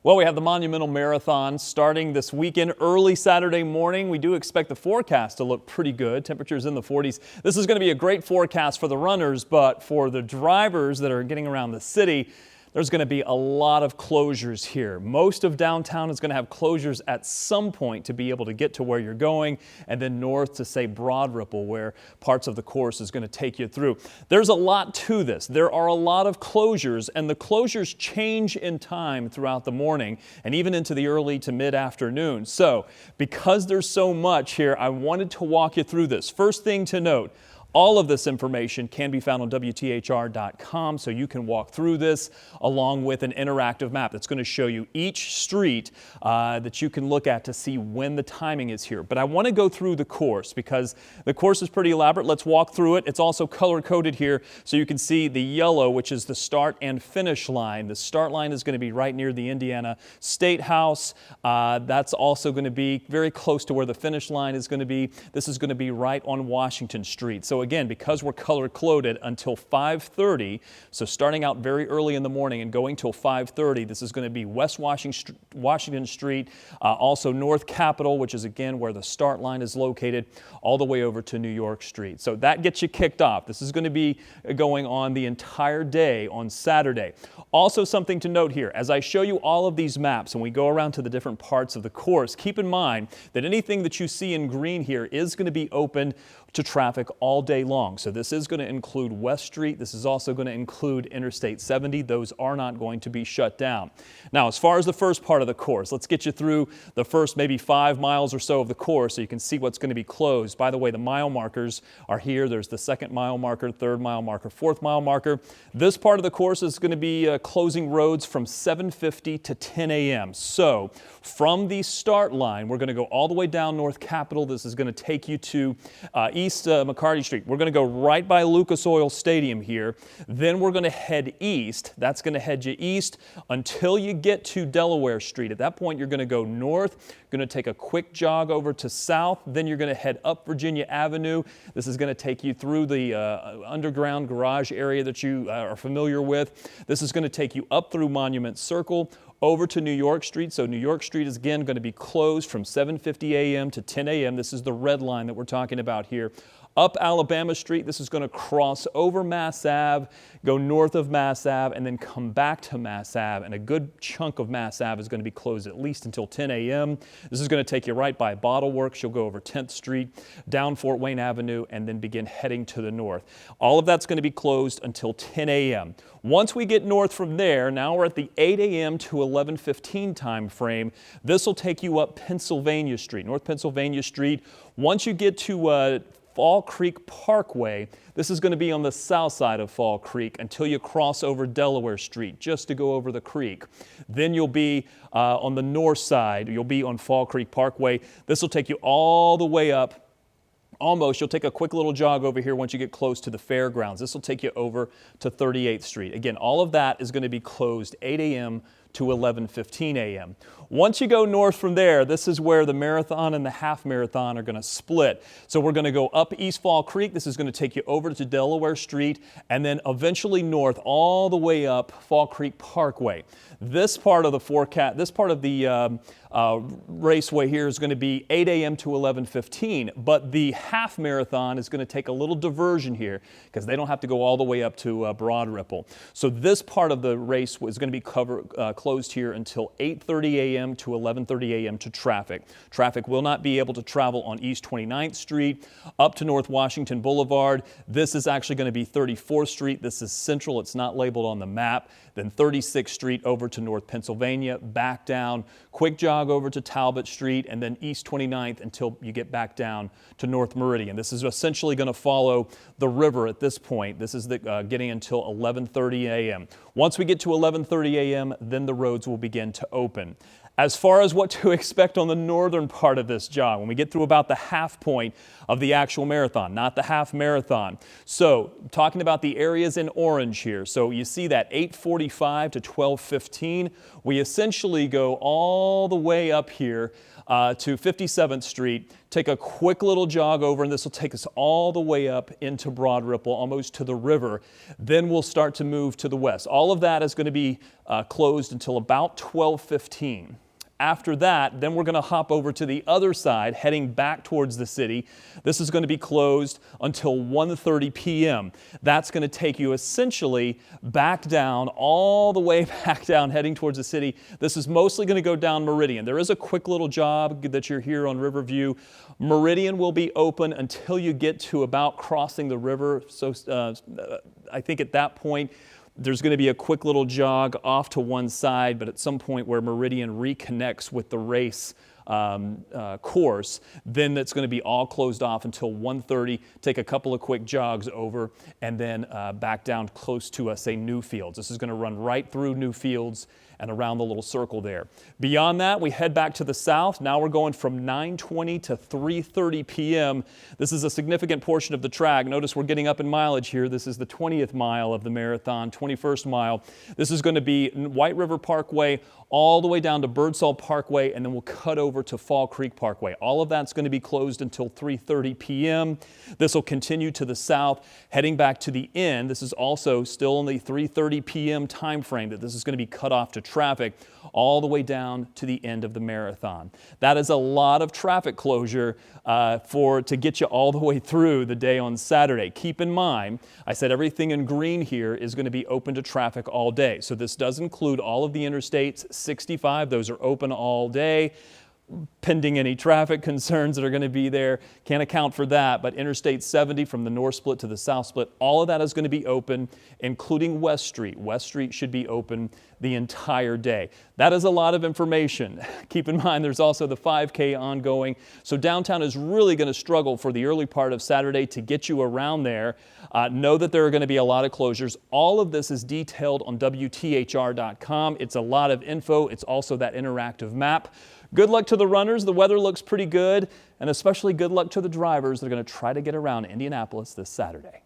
Well, we have the Monumental Marathon starting this weekend, early Saturday morning. We do expect the forecast to look pretty good. Temperatures in the 40s. This is going to be a great forecast for the runners, but for the drivers that are getting around the city, there's going to be a lot of closures here. Most of downtown is going to have closures at some point to be able to get to where you're going, and then north to, say, Broad Ripple, where parts of the course is going to take you through. There's a lot to this. There are a lot of closures, and the closures change in time throughout the morning and even into the early to mid-afternoon. So, because there's so much here, I wanted to walk you through this. First thing to note, all of this information can be found on WTHR.com, so you can walk through this along with an interactive map that's going to show you each street that you can look at to see when the timing is here. But I want to go through the course because the course is pretty elaborate. Let's walk through it. It's also color-coded here, so you can see the yellow, which is the start and finish line. The start line is going to be right near the Indiana State House. That's also going to be very close to where the finish line is going to be. This is going to be right on Washington Street. So again, because we're color-coded until 5:30, so starting out very early in the morning and going till 5:30, this is going to be West Washington Street, also North Capitol, which is again where the start line is located, all the way over to New York Street. So that gets you kicked off. This is going to be going on the entire day on Saturday. Also something to note here, as I show you all of these maps and we go around to the different parts of the course, keep in mind that anything that you see in green here is going to be open to traffic all day long. So this is going to include West Street. This is also going to include Interstate 70. Those are not going to be shut down. Now, as far as the first part of the course, let's get you through the first maybe 5 miles or so of the course so you can see what's going to be closed. By the way, the mile markers are here. There's the second mile marker, third mile marker, fourth mile marker. This part of the course is going to be closing roads from 7:50 to 10 a.m. So from the start line, we're going to go all the way down North Capitol. This is going to take you to East McCarty Street. We're going to go right by Lucas Oil Stadium here. Then we're going to head east. That's going to head you east until you get to Delaware Street. At that point, you're going to go north. You're going to take a quick jog over to south. Then you're going to head up Virginia Avenue. This is going to take you through the underground garage area that you are familiar with. This is going to take you up through Monument Circle, over to New York Street. So New York Street is again going to be closed from 7:50 a.m. to 10 a.m. This is the red line that we're talking about here. Up Alabama Street, this is going to cross over Mass Ave, go north of Mass Ave, and then come back to Mass Ave. And a good chunk of Mass Ave is going to be closed at least until 10 a.m. This is going to take you right by Bottle Works. You'll go over 10th Street, down Fort Wayne Avenue, and then begin heading to the north. All of that's going to be closed until 10 a.m. Once we get north from there, now we're at the 8 a.m. to 11:15 time frame. This will take you up Pennsylvania Street, North Pennsylvania Street. Once you get to Fall Creek Parkway, this is going to be on the south side of Fall Creek until you cross over Delaware Street, just to go over the creek. Then you'll be on the north side. You'll be on Fall Creek Parkway. This will take you all the way up. Almost, you'll take a quick little jog over here once you get close to the fairgrounds. This will take you over to 38th Street. Again, all of that is going to be closed 8 a.m. to 11:15 a.m. Once you go north from there, this is where the marathon and the half marathon are going to split. So we're going to go up East Fall Creek. This is going to take you over to Delaware Street and then eventually north all the way up Fall Creek Parkway. This part of the forecast, this part of the raceway here is going to be 8 a.m. to 11:15, but the half marathon is going to take a little diversion here because they don't have to go all the way up to Broad Ripple. So this part of the race is going to be closed here until 8:30 a.m. to 11:30 a.m. to traffic. Traffic will not be able to travel on East 29th Street up to North Washington Boulevard. This is actually going to be 34th Street. This is central. It's not labeled on the map. Then 36th Street over to North Pennsylvania, back down, quick jog over to Talbot Street, and then East 29th until you get back down to North Meridian. This is essentially going to follow the river at this point. This is getting until 11:30 a.m. Once we get to 11:30 a.m., then the roads will begin to open. As far as what to expect on the northern part of this jog, when we get through about the half point of the actual marathon, not the half marathon. So talking about the areas in orange here. So you see that 8:45 to 12:15. We essentially go all the way up here to 57th Street, take a quick little jog over, and this will take us all the way up into Broad Ripple, almost to the river. Then we'll start to move to the west. All of that is going to be closed until about 12:15. After that, then we're going to hop over to the other side, heading back towards the city. This is going to be closed until 1:30 p.m. That's going to take you essentially back down, all the way back down, heading towards the city. This is mostly going to go down Meridian. There is a quick little jog that you're here on Riverview. Meridian will be open until you get to about crossing the river. So I think at that point, there's going to be a quick little jog off to one side, but at some point where Meridian reconnects with the race course, then that's going to be all closed off until 1:30. Take a couple of quick jogs over and then back down close to, say, Newfields. This is going to run right through Newfields and around the little circle there. Beyond that, we head back to the south. Now we're going from 9:20 to 3:30 p.m. This is a significant portion of the track. Notice we're getting up in mileage here. This is the 20th mile of the marathon, 21st mile. This is going to be White River Parkway all the way down to Birdsall Parkway, and then we'll cut over to Fall Creek Parkway. All of that's going to be closed until 3:30 p.m. This will continue to the south, heading back to the end. This is also still in the 3:30 p.m. time frame that this is going to be cut off to traffic all the way down to the end of the marathon. That is a lot of traffic closure to get you all the way through the day on Saturday. Keep in mind, I said everything in green here is going to be open to traffic all day. So this does include all of the interstates, 65, those are open all day. Pending any traffic concerns that are going to be there. Can't account for that, but Interstate 70 from the north split to the south split, all of that is going to be open, including West Street. West Street should be open the entire day. That is a lot of information. Keep in mind there's also the 5K ongoing, so downtown is really going to struggle for the early part of Saturday to get you around there. Know that there are going to be a lot of closures. All of this is detailed on WTHR.com. It's a lot of info. It's also that interactive map. Good luck to the runners. The weather looks pretty good, and especially good luck to the drivers that are going to try to get around Indianapolis this Saturday.